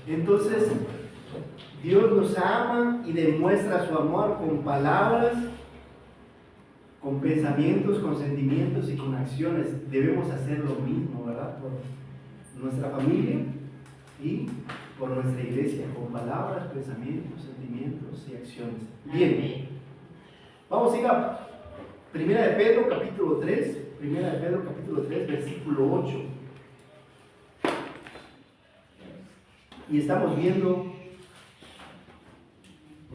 Entonces, Dios nos ama y demuestra su amor con palabras, con pensamientos, con sentimientos y con acciones. Debemos hacer lo mismo, ¿verdad? Por nuestra familia y por nuestra iglesia, con palabras, pensamientos, sentimientos y acciones. Bien, vamos a ir a Primera de Pedro, capítulo 3, Primera de Pedro, capítulo 3, versículo 8. Y estamos viendo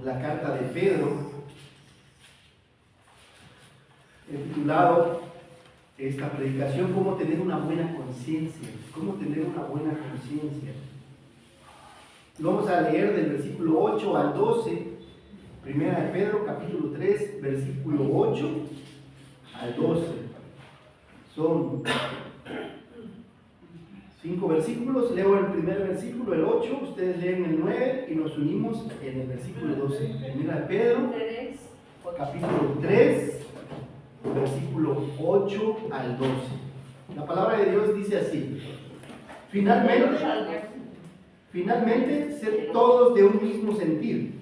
la carta de Pedro, he titulado esta predicación "Cómo tener una buena conciencia". ¿Cómo tener una buena conciencia? Lo vamos a leer del versículo 8 al 12, Primera de Pedro, capítulo 3, versículo 8 al 12. Son 5 versículos. Leo el primer versículo, el 8, ustedes leen el 9 y nos unimos en el versículo 12. Primera de Pedro, capítulo 3, versículo 8 al 12. La palabra de Dios dice así: Finalmente, sed todos de un mismo sentir,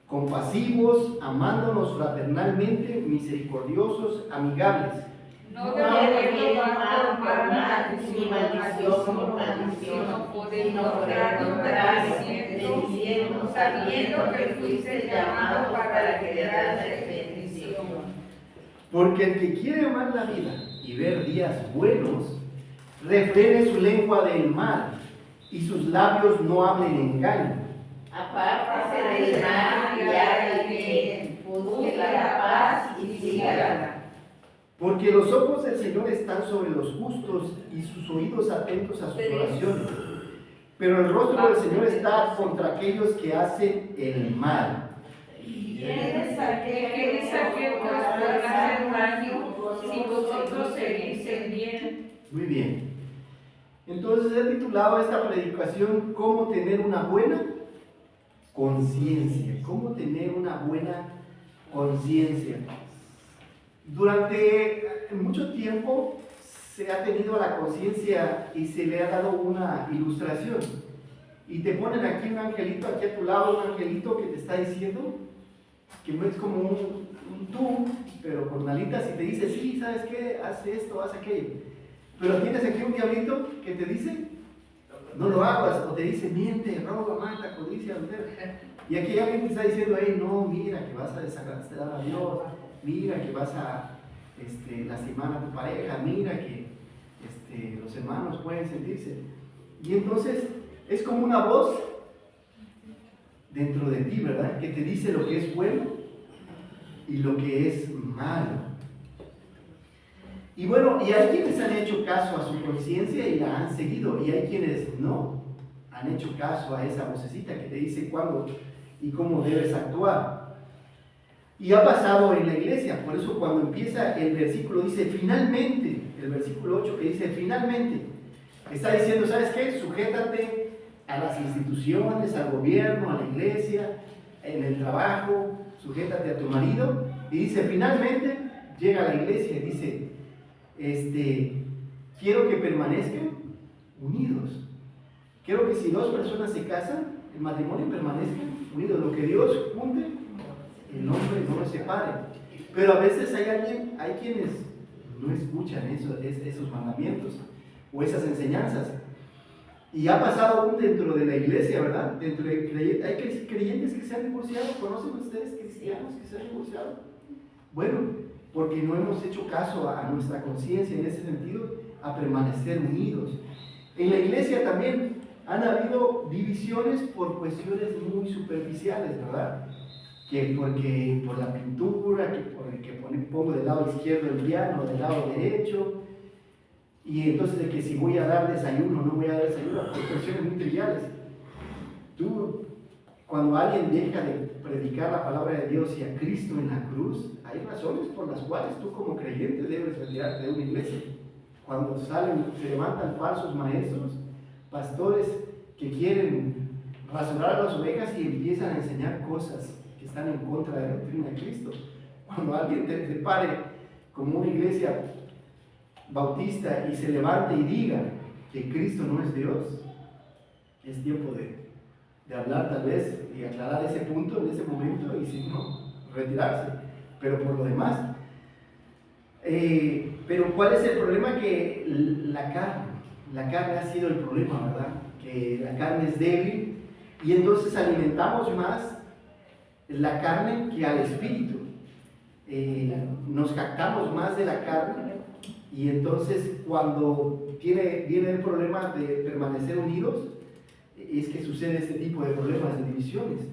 compasivos, amándonos fraternalmente, misericordiosos, amigables. No devolviendo mal por mal, ni maldición por maldición, sino bendiciendo, sabiendo que fuiste llamado para heredar la bendición. Porque el que quiere amar la vida y ver días buenos, refrene su lengua del mal y sus labios no hablen engaño. Apártase del mal y haga el bien, busque la paz y sígala. Porque los ojos del Señor están sobre los justos y sus oídos atentos a sus oraciones. Pero el rostro del Señor está contra aquellos que hacen el mal. ¿Quiénes aquellos que os hacer daño si vosotros seguís el bien? Muy bien. Entonces he titulado esta predicación "Cómo tener una buena conciencia". ¿Cómo tener una buena conciencia? Durante mucho tiempo se ha tenido la conciencia y se le ha dado una ilustración. Y te ponen aquí un angelito, aquí a tu lado, un angelito que te está diciendo, que es como un tú, pero con alitas, y te dice: sí, ¿sabes qué? Haz esto, haz aquello. Pero tienes aquí un diablito que te dice: no lo hagas, o te dice: miente, roba, mata, codicia, adulteria. Y aquí alguien te está diciendo: hey, no, mira que vas a desagradar a Dios, mira que vas a lastimar a tu pareja, mira que los hermanos pueden sentirse. Y entonces es como una voz dentro de ti, ¿verdad? Que te dice lo que es bueno y lo que es malo. Y bueno, y hay quienes han hecho caso a su conciencia y la han seguido, y hay quienes no han hecho caso a esa vocecita que te dice cuándo y cómo debes actuar. Y ha pasado en la iglesia. Por eso cuando empieza el versículo dice finalmente, el versículo 8 que dice finalmente, está diciendo: ¿sabes qué? Sujétate a las instituciones, al gobierno, a la iglesia, en el trabajo, sujétate a tu marido. Y dice finalmente, llega a la iglesia y dice: quiero que permanezcan unidos. Quiero que si dos personas se casan, el matrimonio permanezca unido. Lo que Dios junte, el hombre no lo separe. Pero a veces hay quienes no escuchan esos mandamientos o esas enseñanzas. Y ha pasado aún dentro de la iglesia, ¿verdad? Hay creyentes que se han divorciado. ¿Conocen ustedes cristianos que se han divorciado? Bueno, porque no hemos hecho caso a nuestra conciencia en ese sentido, a permanecer unidos. En la iglesia también han habido divisiones por cuestiones muy superficiales, ¿verdad? Que porque por la pintura, que por el que pongo del lado izquierdo el piano, del lado derecho, y entonces de que si voy a dar desayuno o no voy a dar desayuno, por cuestiones muy triviales. Cuando alguien deja de predicar la palabra de Dios y a Cristo en la cruz, hay razones por las cuales tú como creyente debes retirarte de una iglesia. Cuando se levantan falsos maestros, pastores que quieren rasurar a las ovejas y empiezan a enseñar cosas que están en contra de la doctrina de Cristo. Cuando alguien te pare como una iglesia bautista y se levante y diga que Cristo no es Dios, es tiempo de hablar tal vez y aclarar ese punto en ese momento y si no, retirarse. Pero por lo demás, pero ¿cuál es el problema? Que la carne ha sido el problema, ¿verdad? Que la carne es débil y entonces alimentamos más la carne que al espíritu. Nos jactamos más de la carne y entonces cuando viene el problema de permanecer unidos, es que sucede este tipo de problemas, de divisiones.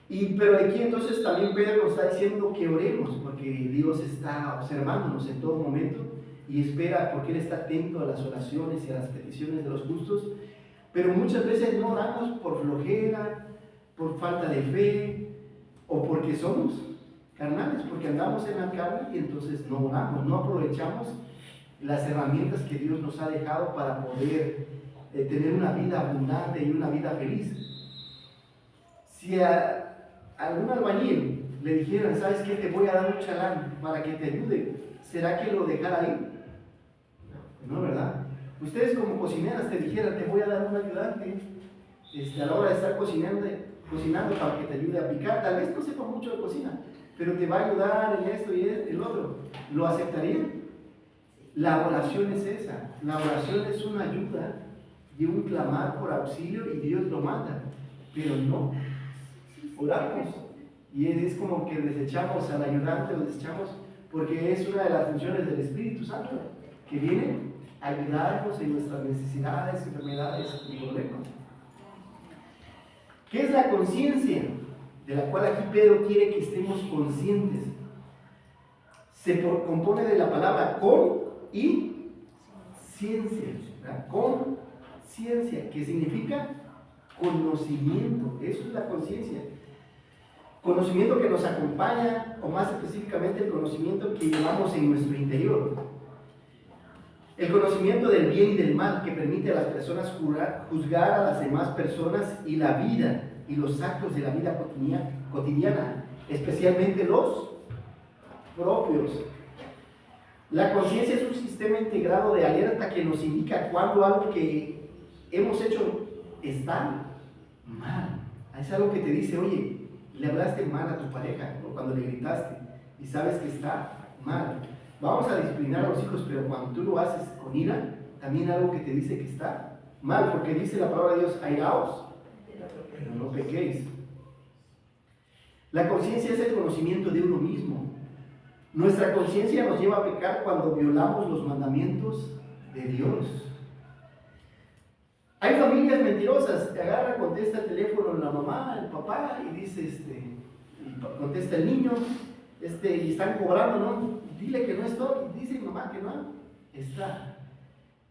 Pero aquí entonces también Pedro nos está diciendo que oremos, porque Dios está observándonos en todo momento y espera, porque Él está atento a las oraciones y a las peticiones de los justos, pero muchas veces no oramos por flojera, por falta de fe, o porque somos carnales, porque andamos en la carne y entonces no oramos, no aprovechamos las herramientas que Dios nos ha dejado para poder tener una vida abundante y una vida feliz. Si a algún albañil le dijeran, ¿sabes qué? Te voy a dar un chalán para que te ayude, ¿será que lo dejara ahí? No, ¿verdad? Ustedes como cocineras te dijeran, te voy a dar un ayudante a la hora de estar cocinando para que te ayude a picar, tal vez no sepa mucho de cocina, pero te va a ayudar en esto y el otro, ¿lo aceptarían? La oración es esa, la oración es una ayuda y un clamar por auxilio y Dios lo manda, pero no oramos y es como que desechamos al ayudante, lo desechamos porque es una de las funciones del Espíritu Santo que viene a ayudarnos en nuestras necesidades, enfermedades y problemas. ¿Qué es la conciencia? De la cual aquí Pedro quiere que estemos conscientes. Se compone de la palabra con y ciencia, ¿verdad? Con ciencia, que significa conocimiento. Eso es la conciencia. Conocimiento que nos acompaña, o más específicamente el conocimiento que llevamos en nuestro interior. El conocimiento del bien y del mal que permite a las personas juzgar a las demás personas y la vida y los actos de la vida cotidiana, especialmente los propios. La conciencia es un sistema integrado de alerta que nos indica cuando algo que hemos hecho está mal. Es algo que te dice, oye, le hablaste mal a tu pareja, o cuando le gritaste y sabes que está mal. Vamos a disciplinar a los hijos, pero cuando tú lo haces con ira, también algo que te dice que está mal, porque dice la palabra de Dios, airaos, pero no pequéis. La conciencia es el conocimiento de uno mismo. Nuestra conciencia nos lleva a pecar cuando violamos los mandamientos de Dios. Hay familias mentirosas, te agarra, contesta el teléfono la mamá, el papá, y dice, y contesta el niño, y están cobrando, ¿no? Dile que no estoy, dice mamá que no está.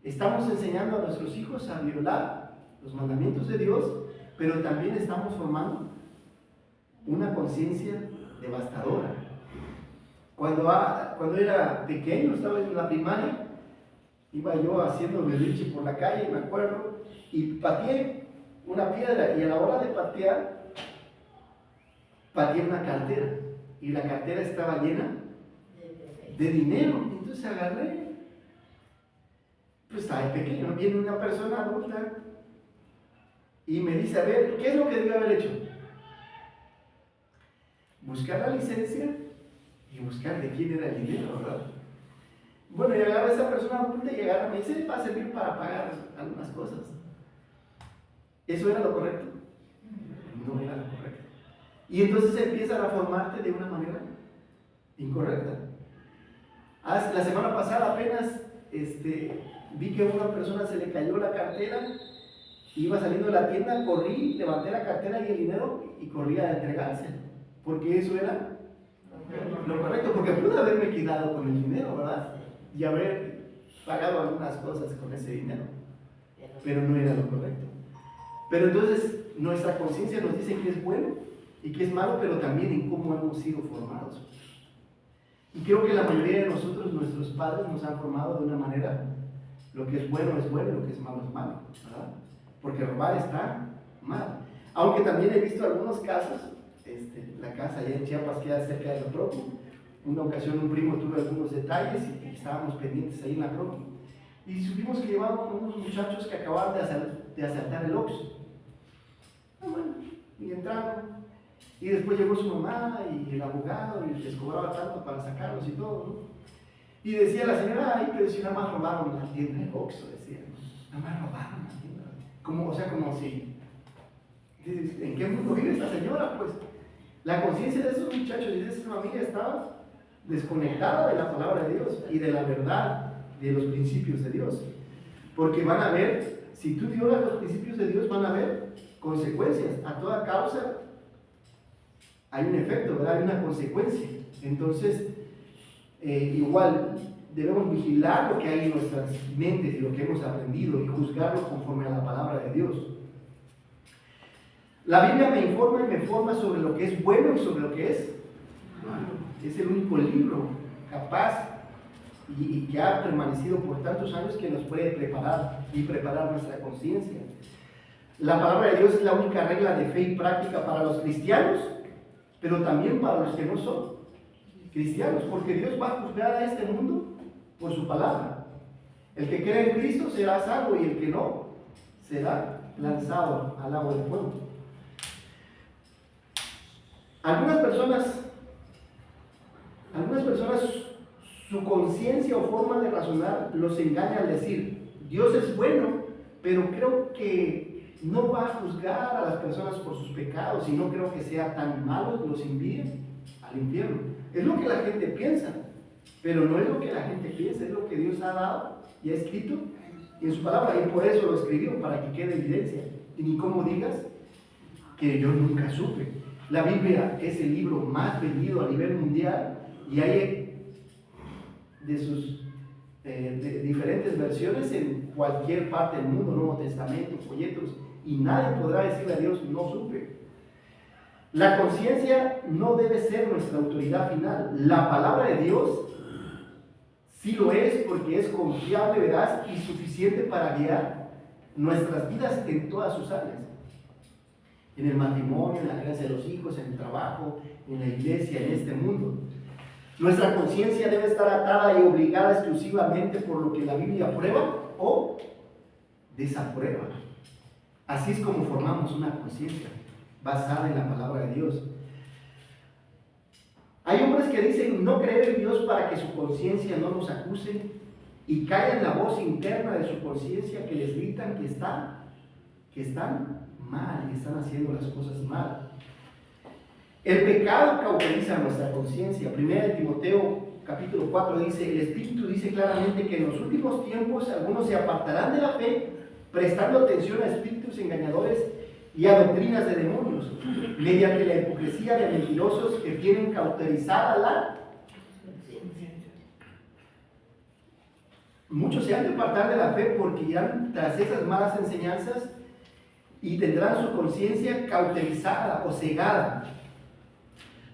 Estamos enseñando a nuestros hijos a violar los mandamientos de Dios, pero también estamos formando una conciencia devastadora. Cuando era pequeño, estaba en la primaria, iba yo haciendo berrinche por la calle, me acuerdo, y pateé una piedra, y a la hora de pateé una cartera, y la cartera estaba llena de dinero. Entonces agarré, pues estaba pequeño, viene una persona adulta y me dice, a ver, ¿qué es lo que debe haber hecho? Buscar la licencia y buscar de quién era el dinero, ¿verdad? Bueno, y agarra a esa persona adulta y agarra, me dice, va a servir para pagar algunas cosas. ¿Eso era lo correcto? No era lo correcto. Y entonces empiezan a formarte de una manera incorrecta. La semana pasada apenas vi que a una persona se le cayó la cartera, iba saliendo de la tienda, corrí, levanté la cartera y el dinero y corrí a entregárselo, porque eso era lo correcto, porque pude haberme quedado con el dinero, ¿verdad? Y haber pagado algunas cosas con ese dinero, pero no era lo correcto. Pero entonces nuestra conciencia nos dice que es bueno y que es malo, pero también en cómo hemos sido formados. Y creo que la mayoría de nosotros, nuestros padres nos han formado de una manera, lo que es bueno, lo que es malo, ¿verdad? Porque robar está mal. Aunque también he visto algunos casos, la casa allá en Chiapas queda cerca de la Propi. Una ocasión un primo tuvo algunos detalles y estábamos pendientes ahí en la Propi. Y supimos que llevaban unos muchachos que acababan de asaltar el Oxxo. Ah, bueno, y entraron. Y después llegó su mamá y el abogado y les cobraba tanto para sacarlos y todo, ¿no? Y decía la señora, ay, pero si nada más robaron la tienda de Oxxo, decía, ¿no? Nada más robaron la tienda. Como, o sea, como si, ¿en qué mundo vive esta señora? Pues la conciencia de esos muchachos y de esa familia estaba desconectada de la palabra de Dios y de la verdad de los principios de Dios. Porque van a ver, si tú violas los principios de Dios, van a haber consecuencias. A toda causa hay un efecto, ¿verdad? Hay una consecuencia. Entonces, igual debemos vigilar lo que hay en nuestras mentes y lo que hemos aprendido y juzgarlo conforme a la palabra de Dios. La Biblia me informa y me forma sobre lo que es bueno y sobre lo que es malo. Es el único libro capaz y que ha permanecido por tantos años que nos puede preparar y preparar nuestra conciencia. La palabra de Dios es la única regla de fe y práctica para los cristianos, pero también para los que no son cristianos, porque Dios va a juzgar a este mundo por su palabra. El que cree en Cristo será salvo y el que no será lanzado al lago de fuego. Algunas personas, su conciencia o forma de razonar los engaña al decir, Dios es bueno, pero creo que no va a juzgar a las personas por sus pecados y no creo que sea tan malo que los envíe al infierno. Es lo que la gente piensa, pero no es lo que la gente piensa, es lo que Dios ha dado y ha escrito en su palabra, y por eso lo escribió, para que quede evidencia. Y ni como digas que yo nunca supe. La Biblia es el libro más vendido a nivel mundial y hay de sus de diferentes versiones en cualquier parte del mundo, Nuevo Testamento, folletos, y nadie podrá decirle a Dios, no supe. La conciencia no debe ser nuestra autoridad final. La palabra de Dios sí lo es, porque es confiable, veraz y suficiente para guiar nuestras vidas en todas sus áreas. En el matrimonio, en la crianza de los hijos, en el trabajo, en la iglesia, en este mundo. Nuestra conciencia debe estar atada y obligada exclusivamente por lo que la Biblia aprueba o desaprueba. Así es como formamos una conciencia basada en la palabra de Dios. Hay hombres que dicen no creer en Dios para que su conciencia no los acuse y callan la voz interna de su conciencia que les gritan que están mal y están haciendo las cosas mal. El pecado cauteriza nuestra conciencia. 1 Timoteo capítulo 4 dice, el Espíritu dice claramente que en los últimos tiempos algunos se apartarán de la fe, prestando atención a espíritus engañadores y a doctrinas de demonios, mediante la hipocresía de mentirosos que tienen cauterizada la conciencia. Muchos se han de apartar de la fe porque irán tras esas malas enseñanzas y tendrán su conciencia cauterizada o cegada.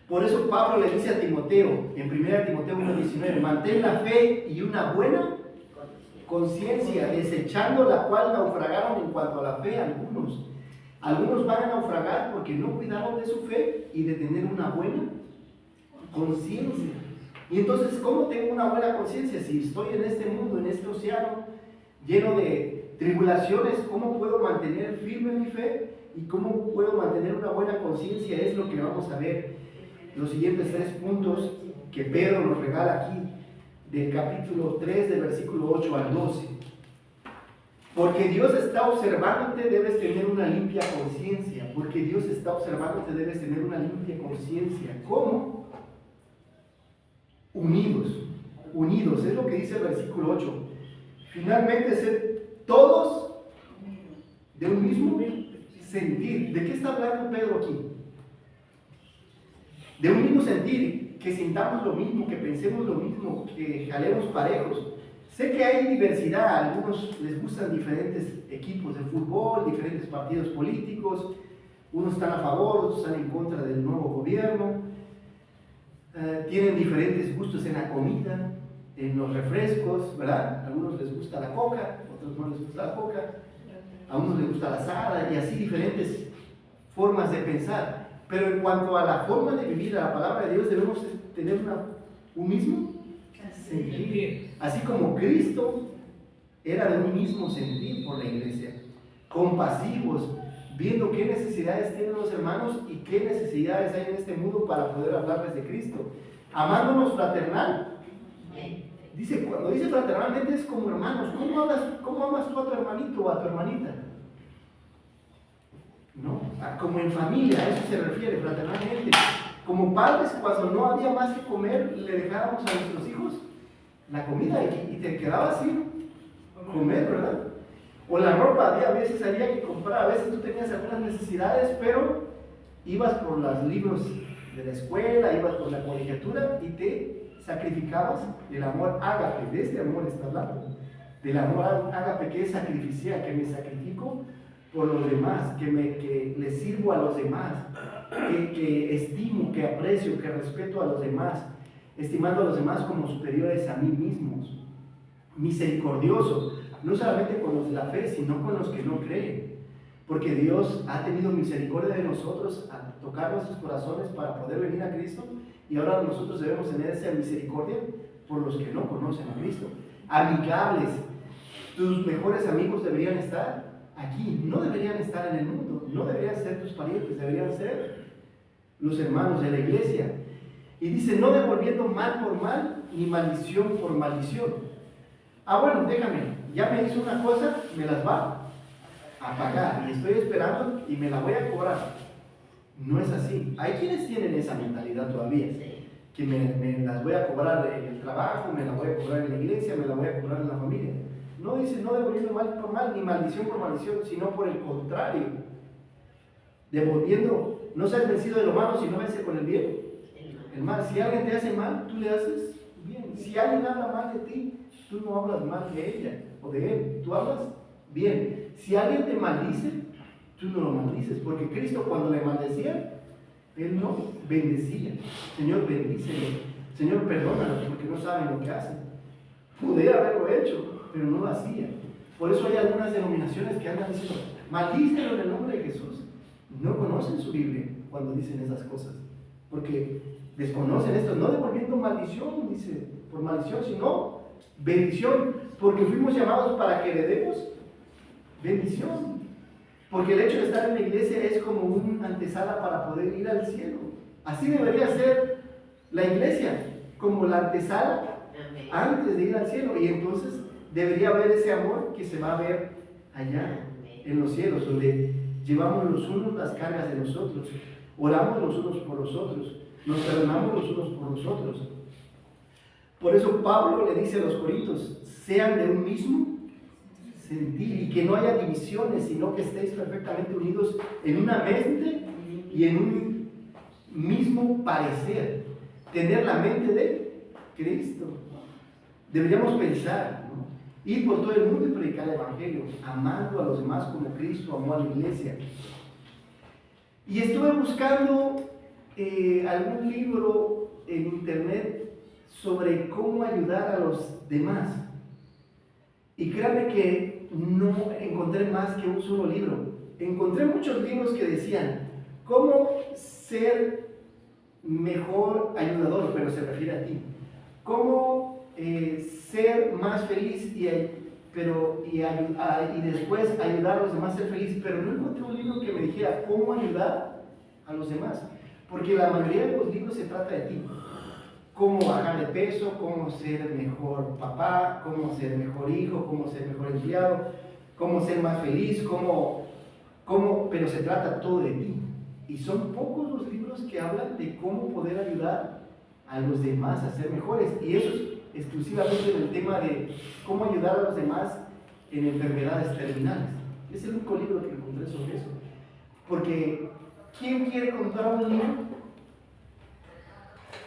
Por eso Pablo le dice a Timoteo, en 1 Timoteo 1:19, mantén la fe y una buena conciencia, desechando la cual naufragaron en cuanto a la fe algunos. Algunos van a naufragar porque no cuidaron de su fe y de tener una buena conciencia. Y entonces, ¿cómo tengo una buena conciencia? Si estoy en este mundo, en este océano lleno de tribulaciones, ¿cómo puedo mantener firme mi fe? ¿Y cómo puedo mantener una buena conciencia? Es lo que vamos a ver los siguientes 3 puntos que Pedro nos regala aquí, del capítulo 3, del versículo 8 al 12. Porque Dios está observándote, debes tener una limpia conciencia. Porque Dios está observándote, debes tener una limpia conciencia. ¿Cómo? Unidos, es lo que dice el versículo 8. Finalmente, ser todos de un mismo sentir. ¿De qué está hablando Pedro aquí? De un mismo sentir, que sintamos lo mismo, que pensemos lo mismo, que jalemos parejos. Sé que hay diversidad, a algunos les gustan diferentes equipos de fútbol, diferentes partidos políticos, unos están a favor, otros están en contra del nuevo gobierno, tienen diferentes gustos en la comida, en los refrescos, ¿verdad? A algunos les gusta la coca, a otros no les gusta la coca, a unos les gusta la asada y así diferentes formas de pensar. Pero en cuanto a la forma de vivir, a la palabra de Dios, debemos tener un mismo sentir. Así como Cristo era de un mismo sentir por la iglesia. compasivos, viendo qué necesidades tienen los hermanos y qué necesidades hay en este mundo para poder hablarles de Cristo. Amándonos fraternal. Dice, cuando dice fraternalmente es como hermanos. ¿Cómo amas tú a tu hermanito o a tu hermanita? ¿No? Como en familia, a eso se refiere fraternalmente. Como padres, cuando no había más que comer, le dejábamos a nuestros hijos la comida y te quedaba así comer, ¿verdad? O la ropa, había veces había que comprar, a veces tú tenías algunas necesidades, pero ibas por los libros de la escuela, ibas por la colegiatura y te sacrificabas del amor ágape. De este amor está hablando, del amor ágape, que es sacrificial, que me sacrifico por los demás, que le sirvo a los demás, que estimo, que aprecio, que respeto a los demás, estimando a los demás como superiores a mí mismos, misericordioso, no solamente con los de la fe, sino con los que no creen, porque Dios ha tenido misericordia de nosotros al tocar nuestros corazones para poder venir a Cristo, y ahora nosotros debemos tener esa misericordia por los que no conocen a Cristo. Amigables, tus mejores amigos deberían estar aquí, no deberían estar en el mundo, no deberían ser tus parientes, deberían ser los hermanos de la iglesia. Y dice, no devolviendo mal por mal, ni maldición por maldición. Bueno, déjame, ya me hizo una cosa, me las va a pagar, y estoy esperando y me la voy a cobrar. No es así. Hay quienes tienen esa mentalidad todavía, que me las voy a cobrar en el trabajo, me la voy a cobrar en la iglesia, me la voy a cobrar en la familia. No dice, no devolviendo mal por mal, ni maldición por maldición, sino por el contrario, devolviendo, no seas vencido de lo malo, sino vence con el bien el mal. Si alguien te hace mal, tú le haces bien. Si alguien habla mal de ti, tú no hablas mal de ella o de él, tú hablas bien. Si alguien te maldice, tú no lo maldices, porque Cristo cuando le maldecía, él no bendecía. Señor, bendícelo. Señor, perdónalos porque no saben lo que hacen. Pudiera haberlo hecho, pero no lo hacía. Por eso hay algunas denominaciones que andan diciendo, maldícelo en el nombre de Jesús. No conocen su Biblia cuando dicen esas cosas, porque desconocen esto, no devolviendo maldición, dice, por maldición, sino bendición, porque fuimos llamados para que heredemos bendición. Porque el hecho de estar en la iglesia es como una antesala para poder ir al cielo. Así debería ser la iglesia, como la antesala antes de ir al cielo. Y entonces debería haber ese amor que se va a ver allá en los cielos, donde llevamos los unos las cargas de nosotros, oramos los unos por los otros, nos perdonamos los unos por los otros. Por eso Pablo le dice a los corintios, sean de un mismo sentir y que no haya divisiones, sino que estéis perfectamente unidos en una mente y en un mismo parecer. Tener la mente de Cristo. Deberíamos pensar, ¿no? Ir por todo el mundo y predicar el Evangelio, amando a los demás como Cristo amó a la iglesia. Y estuve buscando algún libro en internet sobre cómo ayudar a los demás. Y créanme que no encontré más que un solo libro. Encontré muchos libros que decían cómo ser mejor ayudador, pero se refiere a ti. Cómo ser más feliz y después ayudar a los demás a ser feliz. Pero no encontré un libro que me dijera cómo ayudar a los demás. Porque la mayoría de los libros se trata de ti. Cómo bajar de peso, cómo ser mejor papá, cómo ser mejor hijo, cómo ser mejor empleado, cómo ser más feliz, pero se trata todo de ti. Y son pocos los libros que hablan de cómo poder ayudar a los demás a ser mejores. Y eso es exclusivamente en el tema de cómo ayudar a los demás en enfermedades terminales. Es el único libro que encontré sobre eso. Porque, ¿quién quiere comprar un libro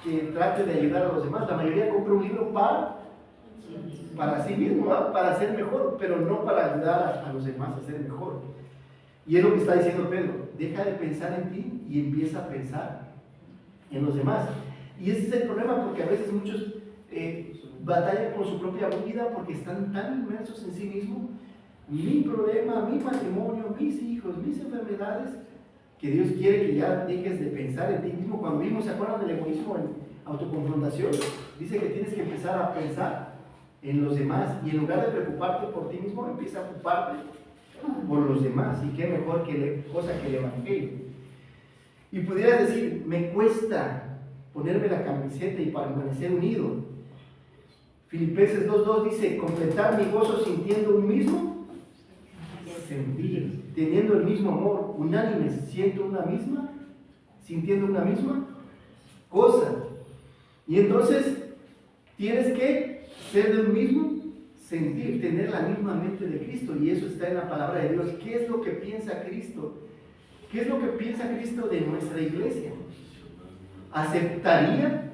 que trate de ayudar a los demás? La mayoría compra un libro para sí mismo, ¿no? Para ser mejor, pero no para ayudar a los demás a ser mejor. Y es lo que está diciendo Pedro, deja de pensar en ti y empieza a pensar en los demás. Y ese es el problema, porque a veces muchos batallan con su propia vida porque están tan inmersos en sí mismos. Mi problema, mi matrimonio, mis hijos, mis enfermedades, que Dios quiere que ya dejes de pensar en ti mismo. Cuando vimos, ¿se acuerdan del egoísmo en autoconfrontación? Dice que tienes que empezar a pensar en los demás y en lugar de preocuparte por ti mismo, empieza a ocuparte por los demás. Y qué mejor cosa que el Evangelio. Y pudieras decir, me cuesta ponerme la camiseta y permanecer unido. Filipenses 2:2 dice, completar mi gozo sintiendo un mismo sentir, teniendo el mismo amor, unánimes, sintiendo una misma cosa. Y entonces tienes que ser de un mismo sentir, tener la misma mente de Cristo, y eso está en la palabra de Dios. ¿Qué es lo que piensa Cristo? ¿Qué es lo que piensa Cristo de nuestra iglesia? ¿Aceptaría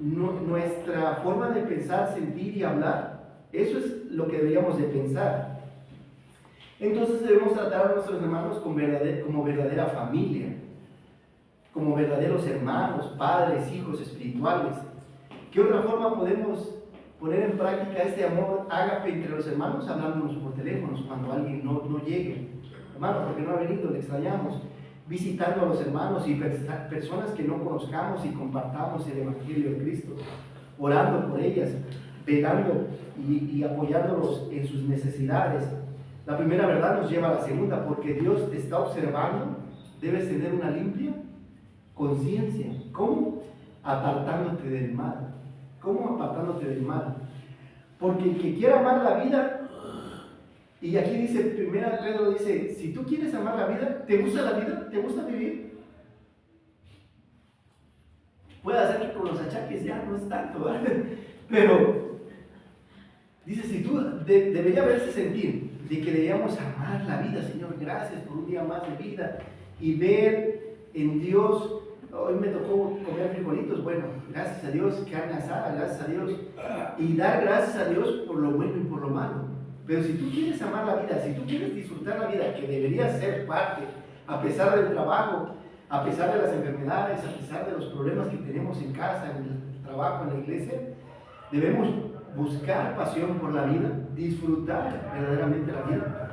nuestra forma de pensar, sentir y hablar? Eso es lo que deberíamos de pensar. Entonces debemos tratar a nuestros hermanos como verdadera familia, como verdaderos hermanos, padres, hijos espirituales. ¿Qué otra forma podemos poner en práctica este amor ágape entre los hermanos? Hablándonos por teléfonos cuando alguien no llegue. Hermano, porque no ha venido, le extrañamos. Visitando a los hermanos y personas que no conozcamos y compartamos el Evangelio de Cristo. Orando por ellas, velando y apoyándolos en sus necesidades. La primera verdad nos lleva a la segunda, porque Dios te está observando. Debes tener una limpia conciencia. ¿Cómo? Apartándote del mal. ¿Cómo apartándote del mal? Porque el que quiera amar la vida, y aquí dice, primera Pedro dice, si tú quieres amar la vida, ¿te gusta la vida? ¿Te gusta vivir? Puede ser que con los achaques ya no es tanto, ¿verdad? Pero dice, si tú debería haberse sentir de que debíamos amar la vida, Señor, gracias por un día más de vida, y ver en Dios. Hoy me tocó comer frijolitos, bueno, gracias a Dios, carne asada, gracias a Dios, y dar gracias a Dios por lo bueno y por lo malo. Pero si tú quieres amar la vida, si tú quieres disfrutar la vida, que debería ser parte, a pesar del trabajo, a pesar de las enfermedades, a pesar de los problemas que tenemos en casa, en el trabajo, en la iglesia, debemos buscar pasión por la vida, disfrutar verdaderamente la vida.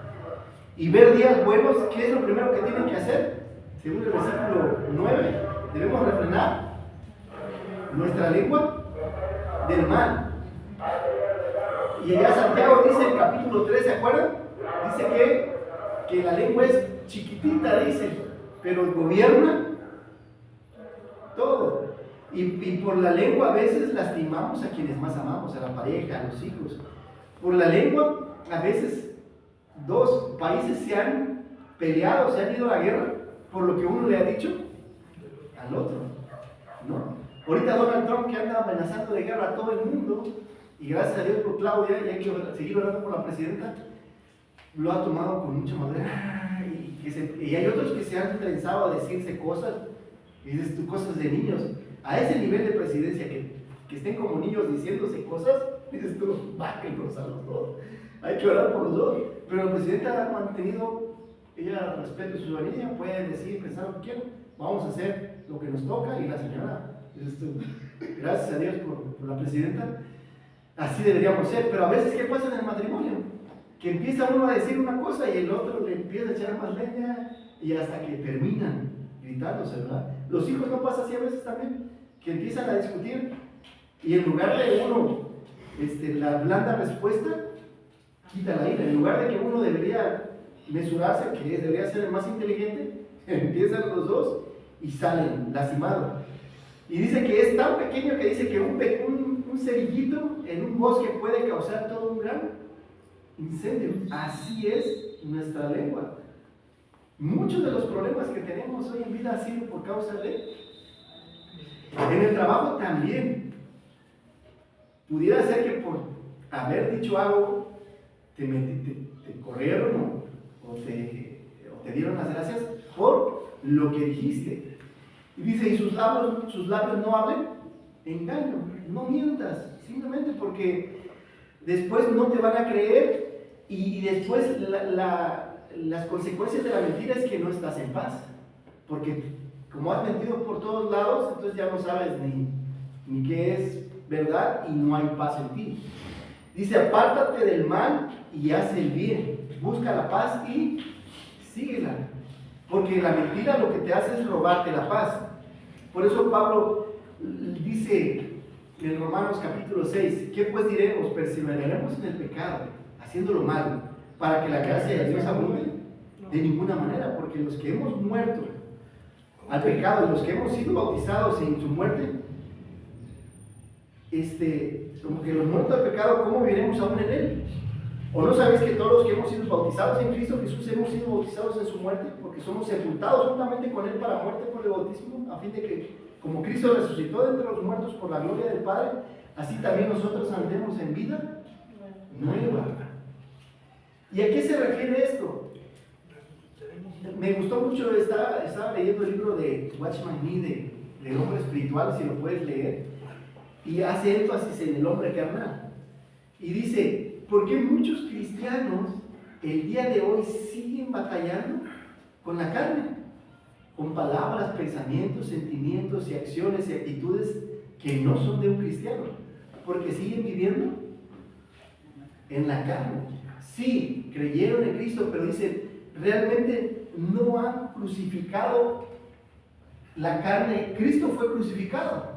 Y ver días buenos, ¿qué es lo primero que tienen que hacer? Según el versículo 9, debemos refrenar nuestra lengua del mal. Y allá Santiago dice en el capítulo 3, ¿se acuerdan? Dice que la lengua es chiquitita, dice, pero gobierna todo. Y por la lengua a veces lastimamos a quienes más amamos, a la pareja, a los hijos. Por la lengua a veces dos países se han peleado, se han ido a la guerra por lo que uno le ha dicho al otro, ¿no? Ahorita Donald Trump, que anda amenazando de guerra a todo el mundo, y gracias a Dios por Claudia, y hay que seguir orando por la presidenta, lo ha tomado con mucha madurez. Y hay otros que se han pensado a decirse cosas, y dices tú, cosas de niños. A ese nivel de presidencia, que estén como niños diciéndose cosas, dices tú, bájenlos a los dos. Hay que orar por los dos. Pero la presidenta ha mantenido, ella respeto su soberanía, puede decir, pensar lo que quiera, vamos a hacer lo que nos toca, y la señora, dices tú, gracias a Dios por la presidenta. Así deberíamos ser, pero a veces, ¿qué pasa en el matrimonio? Que empieza uno a decir una cosa y el otro le empieza a echar más leña, y hasta que terminan gritándose, ¿verdad? Los hijos no pasa así a veces también, que empiezan a discutir y en lugar de uno, la blanda respuesta, quita la ira. En lugar de que uno debería mesurarse, que debería ser el más inteligente, empiezan los dos y salen lastimados. Y dice que es tan pequeño que dice que un cerillito en un bosque puede causar todo un gran incendio. Así es nuestra lengua. Muchos de los problemas que tenemos hoy en vida han sido por causa de... En el trabajo también. Pudiera ser que por haber dicho algo te corrieron o te dieron las gracias por lo que dijiste. Y dice, y sus labios no hablen engaño, no mientas, simplemente porque después no te van a creer, y después las consecuencias de la mentira es que no estás en paz, porque como has mentido por todos lados, entonces ya no sabes ni qué es verdad y no hay paz en ti. Dice, apártate del mal y haz el bien, busca la paz y síguela, porque la mentira lo que te hace es robarte la paz. Por eso Pablo dice en Romanos capítulo 6, ¿qué pues diremos? ¿Perseveraremos en el pecado, haciendo lo malo, para que la gracia de Dios abunde? De ninguna manera, porque los que hemos muerto al pecado, los que hemos sido bautizados en su muerte, como que los muertos al pecado, ¿cómo viviremos aún en él? ¿O no sabéis que todos los que hemos sido bautizados en Cristo Jesús hemos sido bautizados en su muerte? Porque somos sepultados juntamente con él para muerte por el bautismo, a fin de que, como Cristo resucitó de entre los muertos por la gloria del Padre, así también nosotros andemos en vida nueva. ¿Y a qué se refiere esto? Me gustó mucho, estaba leyendo el libro de Watchman Nee, del hombre espiritual, si lo puedes leer, y hace énfasis en el hombre carnal. Y dice, ¿por qué muchos cristianos el día de hoy siguen batallando con la carne? Con palabras, pensamientos, sentimientos y acciones y actitudes que no son de un cristiano. Porque siguen viviendo en la carne. Sí, creyeron en Cristo, pero dicen, realmente no han crucificado la carne. Cristo fue crucificado.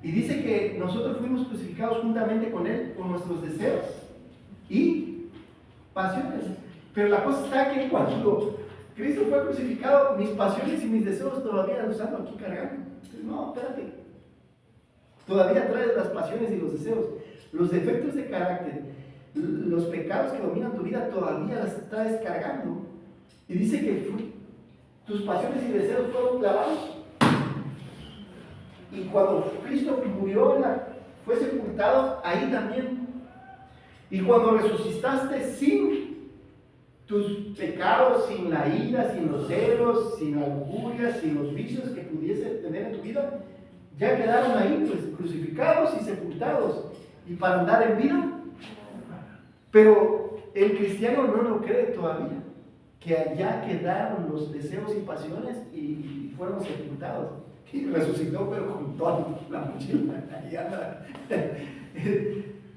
Y dice que nosotros fuimos crucificados juntamente con Él, con nuestros deseos y pasiones. Pero la cosa está que cuando Cristo fue crucificado, mis pasiones y mis deseos todavía los ando aquí cargando. Entonces, no, espérate. Todavía traes las pasiones y los deseos. Los defectos de carácter, los pecados que dominan tu vida, todavía las traes cargando. Y dice que tus pasiones y deseos fueron clavados. Y cuando Cristo murió, fue sepultado ahí también. Y cuando resucitaste sin tus pecados, sin la ira, sin los celos, sin la lujuria, sin los vicios que pudiese tener en tu vida, ya quedaron ahí, pues, crucificados y sepultados. Y para andar en vida. Pero el cristiano no lo cree todavía, que allá quedaron los deseos y pasiones y fueron sepultados. Y resucitó, pero con toda la mochila.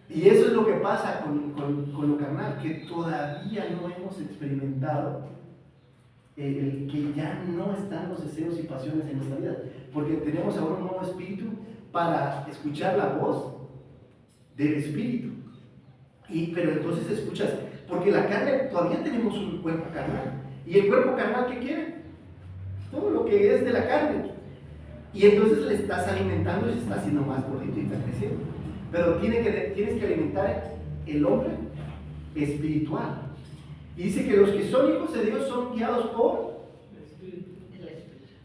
Y eso es lo que pasa con lo carnal, que todavía no hemos experimentado que ya no están los deseos y pasiones en nuestra vida, porque tenemos ahora un nuevo espíritu para escuchar la voz del espíritu. Pero entonces escuchas, porque la carne, todavía tenemos un cuerpo carnal, y el cuerpo carnal, ¿qué quiere? Todo lo que es de la carne. Y entonces le estás alimentando y se está haciendo más gordito y está creciendo. Pero tienes que alimentar el hombre espiritual. Y dice que los que son hijos de Dios son guiados por el Espíritu.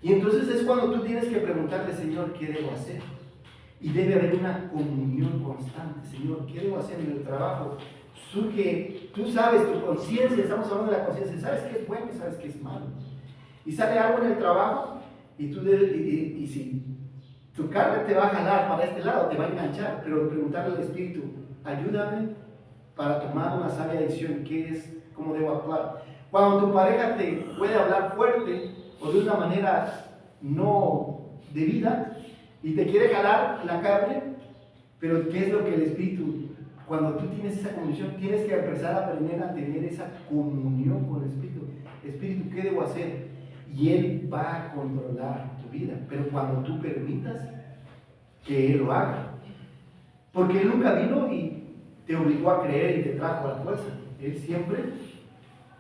Y entonces es cuando tú tienes que preguntarle, Señor, ¿qué debo hacer? Y debe haber una comunión constante. Señor, ¿qué debo hacer en el trabajo? Tú sabes, tu conciencia, estamos hablando de la conciencia, sabes qué es bueno y sabes qué es malo. Y sale algo en el trabajo. Y si tu carne te va a jalar para este lado, te va a enganchar, pero preguntarle al Espíritu, ayúdame para tomar una sabia decisión, cómo debo actuar. Cuando tu pareja te puede hablar fuerte o de una manera no debida y te quiere jalar la carne, pero ¿qué es lo que el Espíritu, cuando tú tienes esa comunión, tienes que empezar a aprender a tener esa comunión con el Espíritu? Espíritu, ¿qué debo hacer? Y Él va a controlar tu vida, pero cuando tú permitas que Él lo haga, porque Él nunca vino y te obligó a creer y te trajo a la fuerza. Él siempre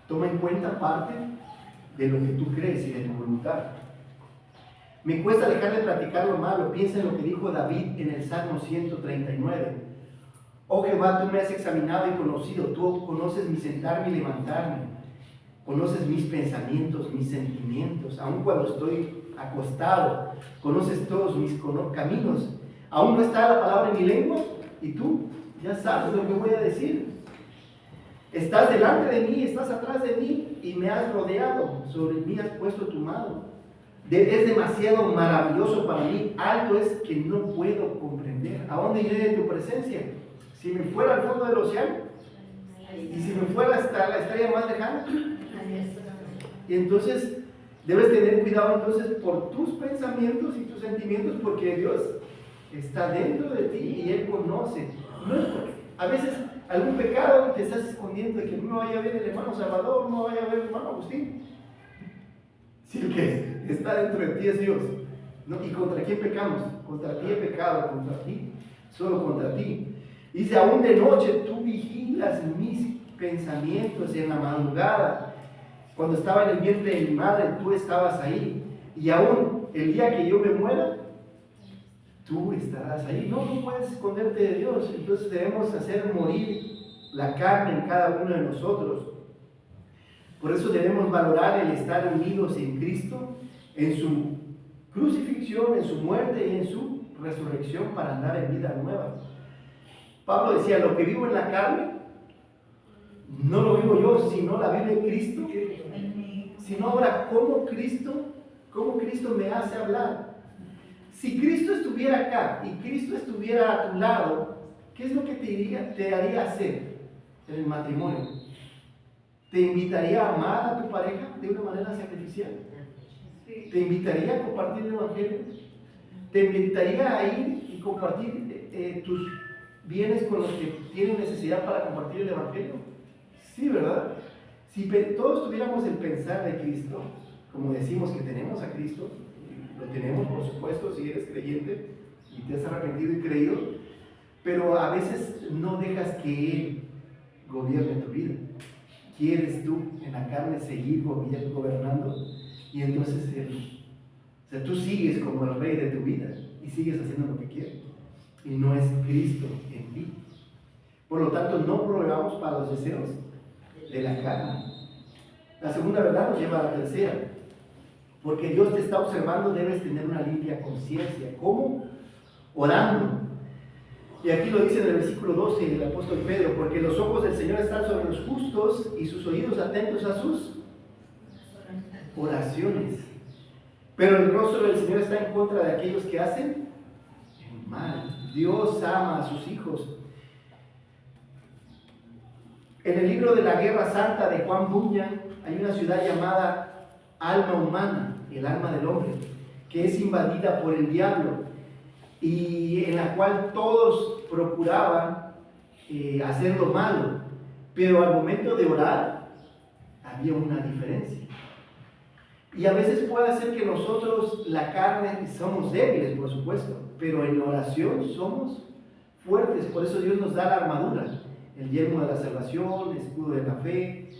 toma en cuenta parte de lo que tú crees y de tu voluntad. Me cuesta dejar de platicar lo malo. Piensa en lo que dijo David en el Salmo 139. Oh Jehová, tú me has examinado y conocido, tú conoces mi sentarme y levantarme. Conoces mis pensamientos, mis sentimientos, aun cuando estoy acostado, conoces todos mis caminos. Aún no está la palabra en mi lengua y tú ya sabes lo que voy a decir. Estás delante de mí, estás atrás de mí y me has rodeado, sobre mí has puesto tu mano. Es demasiado maravilloso para mí, alto es que no puedo comprender. ¿A dónde iré de tu presencia? Si me fuera al fondo del océano y si me fuera hasta la estrella más lejana. Y entonces debes tener cuidado entonces por tus pensamientos y tus sentimientos, porque Dios está dentro de ti y Él conoce. No es porque a veces algún pecado te estás escondiendo de que no vaya a ver el hermano Salvador, no vaya a ver el hermano Agustín. Si el que está dentro de ti es Dios, ¿no? ¿Y contra quién pecamos? Contra ti he pecado, contra ti, solo contra ti. Dice, aún de noche tú vigilas mis pensamientos en la madrugada. Cuando estaba en el vientre de mi madre, tú estabas ahí. Y aún el día que yo me muera, tú estarás ahí. No puedes esconderte de Dios. Entonces debemos hacer morir la carne en cada uno de nosotros. Por eso debemos valorar el estar unidos en Cristo, en su crucifixión, en su muerte y en su resurrección para andar en vida nueva. Pablo decía, lo que vivo en la carne, no lo vivo yo, sino la vive Cristo. Sino ahora, ¿cómo Cristo me hace hablar? Si Cristo estuviera acá y Cristo estuviera a tu lado, ¿qué es lo que te haría hacer en el matrimonio? ¿Te invitaría a amar a tu pareja de una manera sacrificial? ¿Te invitaría a compartir el Evangelio? ¿Te invitaría a ir y compartir tus bienes con los que tienen necesidad para compartir el Evangelio? Sí, ¿verdad? Si todos tuviéramos el pensar de Cristo, como decimos que tenemos a Cristo, lo tenemos por supuesto si eres creyente y te has arrepentido y creído, pero a veces no dejas que Él gobierne tu vida. Quieres tú en la carne seguir gobernando y entonces tú sigues como el rey de tu vida y sigues haciendo lo que quieres y no es Cristo en ti. Por lo tanto, no probamos para los deseos de la carne. La segunda verdad nos lleva a la tercera. Porque Dios te está observando, debes tener una limpia conciencia. ¿Cómo? Orando. Y aquí lo dice en el versículo 12 del apóstol Pedro, porque los ojos del Señor están sobre los justos y sus oídos atentos a sus oraciones. Pero el rostro del Señor está en contra de aquellos que hacen el mal. Dios ama a sus hijos. En el libro de la Guerra Santa de Juan Bunyan hay una ciudad llamada alma humana, el alma del hombre, que es invadida por el diablo y en la cual todos procuraban hacer lo malo, pero al momento de orar había una diferencia. Y a veces puede ser que nosotros, la carne, somos débiles, por supuesto, pero en la oración somos fuertes. Por eso Dios nos da la armadura, el yelmo de la salvación, el escudo de la fe,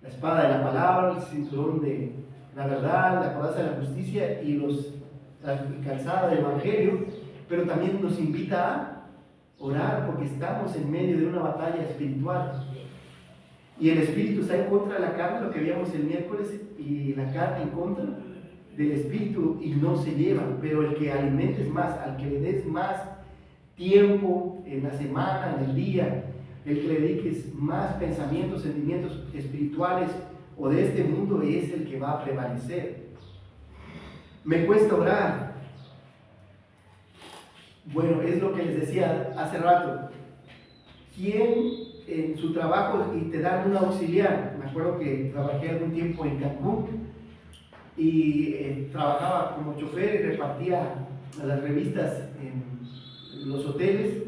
la espada de la palabra, el cinturón de la verdad, la coraza de la justicia y la calzada del evangelio, pero también nos invita a orar porque estamos en medio de una batalla espiritual. Y el espíritu está en contra de la carne, lo que veíamos el miércoles, y la carne en contra del espíritu y no se llevan. Pero el que alimentes más, al que le des más tiempo en la semana, en el día, el que le dediques más pensamientos, sentimientos espirituales o de este mundo, es el que va a prevalecer. Me cuesta orar. Bueno, es lo que les decía hace rato. ¿Quién en su trabajo y te dan un auxiliar? Me acuerdo que trabajé algún tiempo en Cancún y trabajaba como chofer y repartía las revistas en los hoteles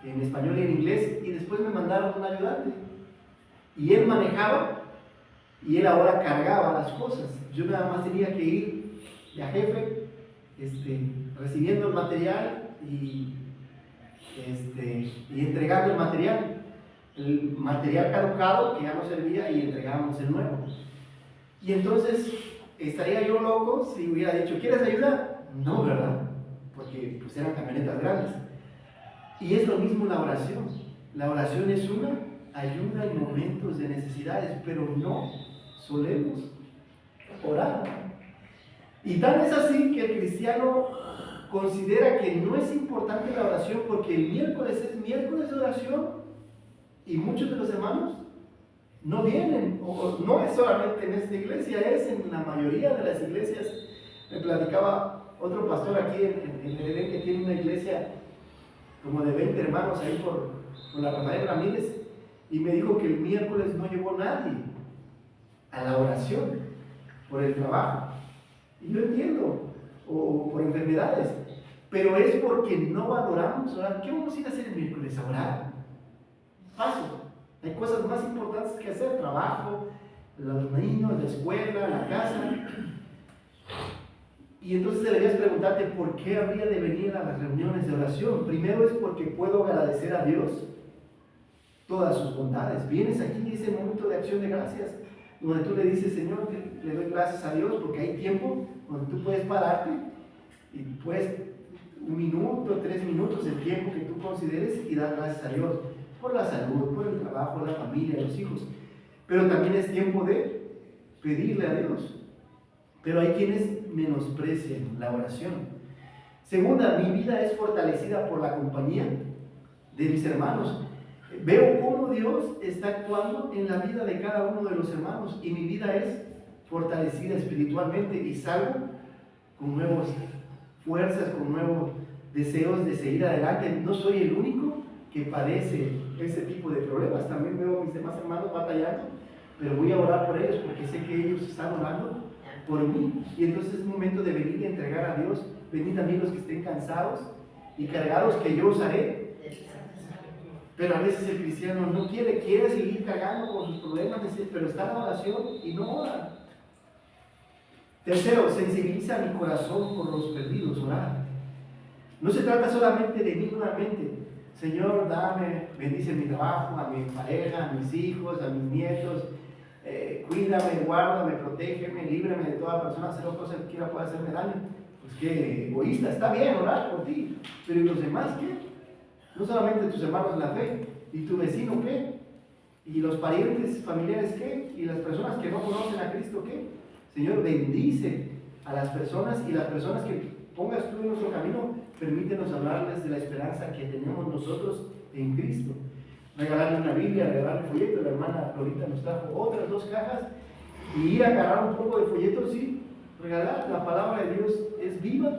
en español y en inglés, y después me mandaron un ayudante y él manejaba y él ahora cargaba las cosas. Yo nada más tenía que ir de a jefe recibiendo el material y entregando el material caducado que ya no servía, y entregábamos el nuevo. Y entonces estaría yo loco si hubiera dicho, ¿quieres ayuda? No, ¿verdad? Porque pues eran camionetas grandes. Y es lo mismo la oración. La oración es una ayuda en momentos de necesidades, pero no solemos orar. Y tan es así que el cristiano considera que no es importante la oración porque el miércoles es miércoles de oración y muchos de los hermanos no vienen, o no es solamente en esta iglesia, es en la mayoría de las iglesias. Me platicaba otro pastor aquí en Edén que tiene una iglesia como de 20 hermanos ahí por la Rafael Ramírez, y me dijo que el miércoles no llegó nadie a la oración por el trabajo. Y yo entiendo, o por enfermedades, pero es porque no valoramos orar. ¿Qué vamos a ir a hacer el miércoles? A orar. Paso. Hay cosas más importantes que hacer: trabajo, los niños, la escuela, la casa. Y entonces deberías preguntarte por qué habría de venir a las reuniones de oración. Primero es porque puedo agradecer a Dios todas sus bondades. Vienes aquí y ese momento de acción de gracias, donde tú le dices, Señor, le doy gracias a Dios, porque hay tiempo donde tú puedes pararte y puedes 1 minuto, 3 minutos, el tiempo que tú consideres, y dar gracias a Dios por la salud, por el trabajo, la familia, los hijos. Pero también es tiempo de pedirle a Dios. Pero hay quienes menosprecian la oración. Segunda, mi vida es fortalecida por la compañía de mis hermanos. Veo cómo Dios está actuando en la vida de cada uno de los hermanos, y mi vida es fortalecida espiritualmente y salgo con nuevas fuerzas, con nuevos deseos de seguir adelante. No soy el único que padece ese tipo de problemas. También veo a mis demás hermanos batallando, pero voy a orar por ellos porque sé que ellos están orando por mí. Y entonces es momento de venir y entregar a Dios. Venid a mí los que estén cansados y cargados, que yo os haré. Pero a veces el cristiano no quiere seguir cargando con sus problemas, pero está en la oración y no ora. Tercero, sensibiliza mi corazón por los perdidos, orar. No se trata solamente de mí nuevamente. Señor, dame, bendice mi trabajo, a mi pareja, a mis hijos, a mis nietos, cuídame, guárdame, protégeme, líbrame de toda persona hacer cosas que quiera pueda hacerme daño. Pues qué egoísta, está bien orar por ti, pero ¿y los demás qué? No solamente tus hermanos en la fe, ¿y tu vecino qué? ¿Y los parientes familiares qué? ¿Y las personas que no conocen a Cristo qué? Señor, bendice a las personas, y las personas que pongas tú en nuestro camino, permítenos hablarles de la esperanza que tenemos nosotros en Cristo. Regalarle una Biblia, regalarle folleto. La hermana Florita nos trajo otras 2 cajas, y ir a agarrar un poco de folletos, sí, regalar. La palabra de Dios es viva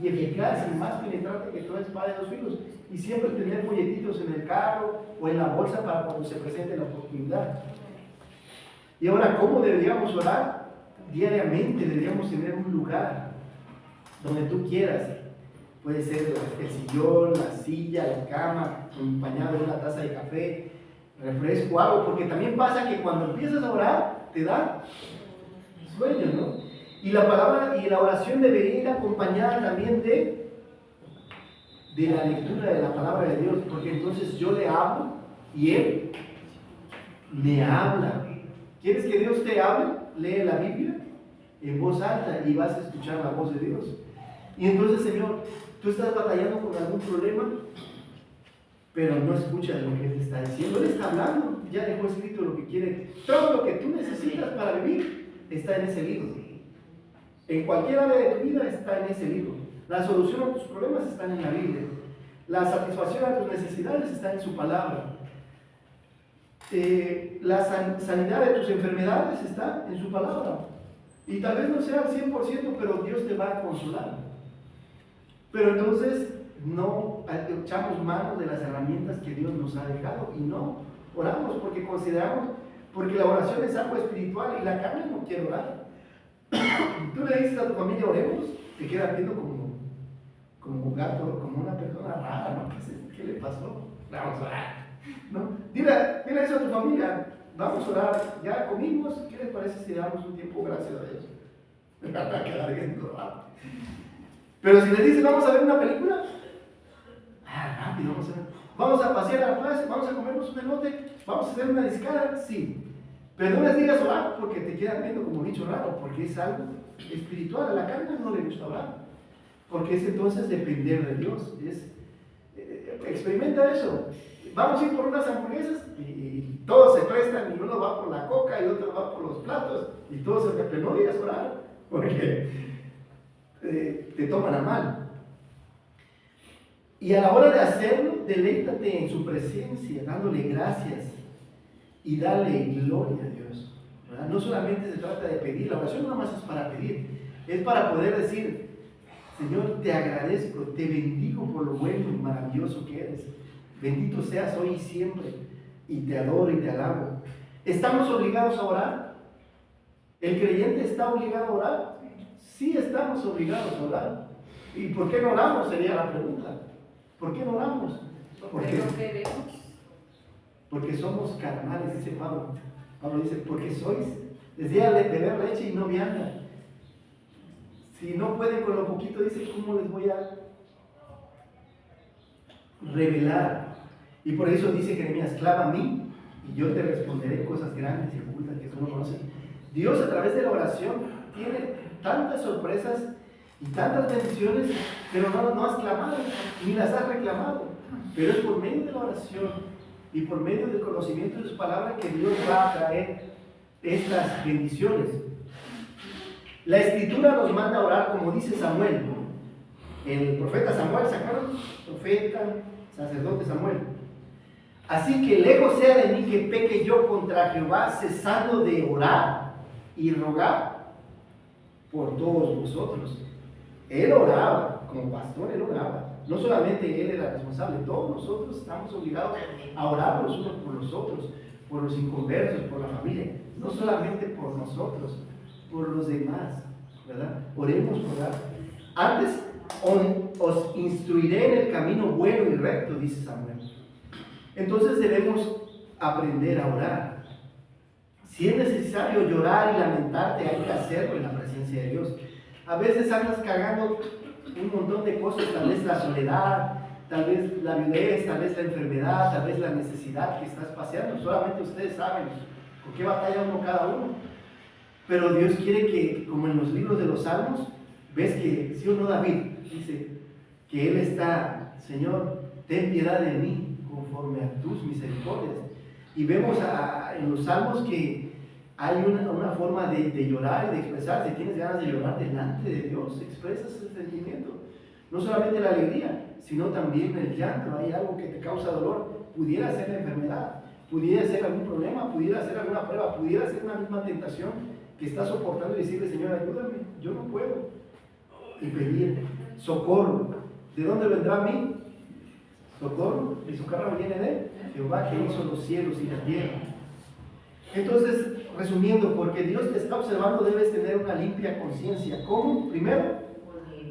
y eficaz y más penetrante que toda espada de 2 filos, y siempre tener folletitos en el carro o en la bolsa para cuando se presente la oportunidad. Y ahora, ¿cómo deberíamos orar? Diariamente deberíamos tener un lugar donde tú quieras. Puede ser el sillón, la silla, la cama, acompañado de una taza de café, refresco, algo, porque también pasa que cuando empiezas a orar te da sueño, ¿no? Y la palabra y la oración debería ir acompañada también de la lectura de la palabra de Dios, porque entonces yo le hablo y Él me habla. ¿Quieres que Dios te hable? Lee la Biblia en voz alta y vas a escuchar la voz de Dios. Y entonces, Señor, tú estás batallando con algún problema, pero no escuchas lo que Él te está diciendo. Él está hablando, ya dejó escrito lo que quiere. Todo lo que tú necesitas para vivir está en ese libro. En cualquier área de tu vida está en ese libro. La solución a tus problemas está en la Biblia. La satisfacción a tus necesidades está en su palabra. La sanidad de tus enfermedades está en su palabra. Y tal vez no sea al 100%, pero Dios te va a consolar. Pero entonces no echamos mano de las herramientas que Dios nos ha dejado y no oramos porque consideramos, porque la oración es algo espiritual y la carne no quiere orar. Tú le dices a tu familia oremos, te queda viendo como gato, como una persona rara, ¿no? ¿Qué le pasó? Vamos a orar, ¿no? Dile eso a tu familia, vamos a orar, ya comimos, ¿qué les parece si damos un tiempo gracias a Dios? Me va a quedar viendo. Pero si les dices vamos a ver una película, rápido, vamos a pasear a la plaza, vamos a comernos un elote, vamos a hacer una discada, sí. Pero no les digas orar porque te quedan viendo como bicho raro, porque es algo espiritual. A la carne no le gusta orar, porque es entonces depender de Dios. Experimenta eso. Vamos a ir por unas hamburguesas y todos se prestan, y uno va por la coca y otro va por los platos, y todos se pero no digas orar, porque te toman a mal. Y a la hora de hacerlo, deleítate en su presencia, dándole gracias y dale gloria a Dios, ¿verdad? No solamente se trata de pedir, la oración no más es para pedir, es para poder decir, Señor, te agradezco, te bendigo por lo bueno y maravilloso que eres. Bendito seas hoy y siempre, y te adoro y te alabo. ¿Estamos obligados a orar? ¿El creyente está obligado a orar? Sí, estamos obligados a orar. ¿Y por qué no oramos? Sería la pregunta. ¿Por qué no oramos? Porque no queremos. Porque somos carnales, dice Pablo. Pablo dice, porque sois, decía beber leche y no vianda. Si no pueden con lo poquito, dice, ¿cómo les voy a revelar? Y por eso dice Jeremías, clama a mí y yo te responderé cosas grandes y ocultas que tú no conoces. Dios a través de la oración tiene tantas sorpresas y tantas bendiciones, pero no has clamado ni las has reclamado. Pero es por medio de la oración y por medio del conocimiento de su palabra que Dios va a traer estas bendiciones. La Escritura nos manda a orar como dice Samuel, el profeta Samuel, ¿sacaron? Profeta, sacerdote Samuel. Así que lejos sea de mí que peque yo contra Jehová, cesando de orar y rogar por todos vosotros. Él oraba, como pastor, él oraba. No solamente él era responsable, todos nosotros estamos obligados a orar los unos por los otros, por los inconversos, por la familia. No solamente por nosotros, por los demás, ¿verdad? Oremos por orar. Antes os instruiré en el camino bueno y recto, dice Samuel. Entonces debemos aprender a orar. Si es necesario llorar y lamentarte, hay que hacerlo en la presencia de Dios. A veces andas cargando un montón de cosas, tal vez la soledad, tal vez la viudez, tal vez la enfermedad, tal vez la necesidad que estás paseando. Solamente ustedes saben con qué batalla uno cada uno. Pero Dios quiere que, como en los libros de los Salmos, ves que, sí o no, David dice que Él está, Señor, ten piedad de mí conforme a tus misericordias. Y vemos en los Salmos que hay una forma de llorar y de expresar. Si tienes ganas de llorar delante de Dios, expresas ese sentimiento. No solamente la alegría, sino también el llanto. Hay algo que te causa dolor. Pudiera ser la enfermedad, pudiera ser algún problema, pudiera ser alguna prueba, pudiera ser una misma tentación que estás soportando y decirle, Señor, ayúdame, yo no puedo. Y pedir socorro. ¿De dónde vendrá a mí? Socorro. ¿Y socorro viene de Jehová, que hizo los cielos y la tierra? Entonces, resumiendo, porque Dios te está observando, debes tener una limpia conciencia. ¿Cómo? Primero,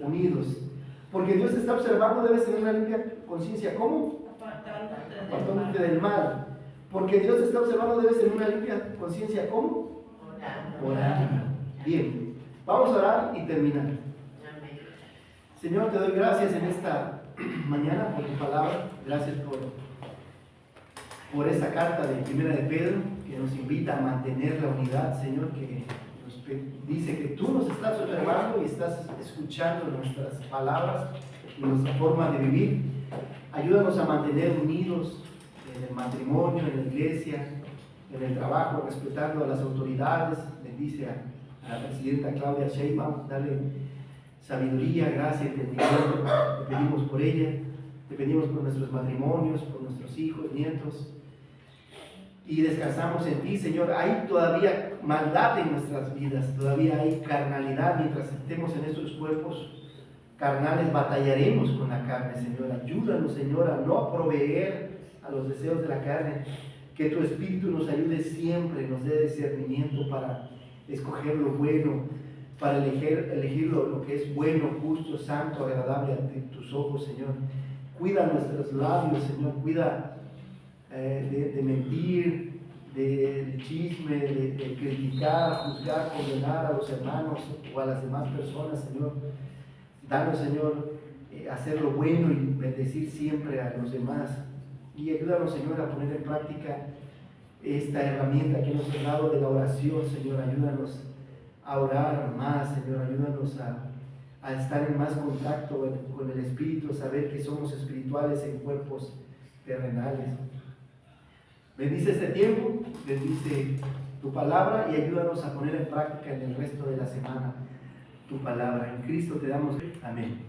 unidos. Porque Dios te está observando, debes tener una limpia conciencia. ¿Cómo? Apartándote del mal. Porque Dios te está observando, debes tener una limpia conciencia. ¿Cómo? Orando. Bien, vamos a orar y terminar. Señor, te doy gracias en esta mañana por tu palabra. Gracias por esta carta de Primera de Pedro que nos invita a mantener la unidad, Señor, que nos dice que tú nos estás observando y estás escuchando nuestras palabras y nuestra forma de vivir. Ayúdanos a mantener unidos en el matrimonio, en la iglesia, en el trabajo, respetando a las autoridades. Bendice a la presidenta Claudia Sheinbaum, dale sabiduría, gracia, entendimiento. Te pedimos por ella, te pedimos por nuestros matrimonios, por nuestros hijos, nietos. Y descansamos en ti, Señor. Hay todavía maldad en nuestras vidas, todavía hay carnalidad. Mientras estemos en estos cuerpos carnales, batallaremos con la carne, Señor. Ayúdanos, Señor, a no proveer a los deseos de la carne. Que tu Espíritu nos ayude siempre, nos dé discernimiento para escoger lo bueno, para elegir lo que es bueno, justo, santo, agradable ante tus ojos, Señor. Cuida nuestros labios, Señor. Cuida de mentir, del chisme, de criticar, juzgar, condenar a los hermanos o a las demás personas, Señor. Danos, Señor, hacer lo bueno y bendecir siempre a los demás. Y ayúdanos, Señor, a poner en práctica esta herramienta que nos has dado de la oración, Señor. Ayúdanos a orar más, Señor. Ayúdanos a estar en más contacto con el Espíritu, a saber que somos espirituales en cuerpos terrenales. Bendice este tiempo, bendice tu palabra y ayúdanos a poner en práctica en el resto de la semana tu palabra. En Cristo te damos amén.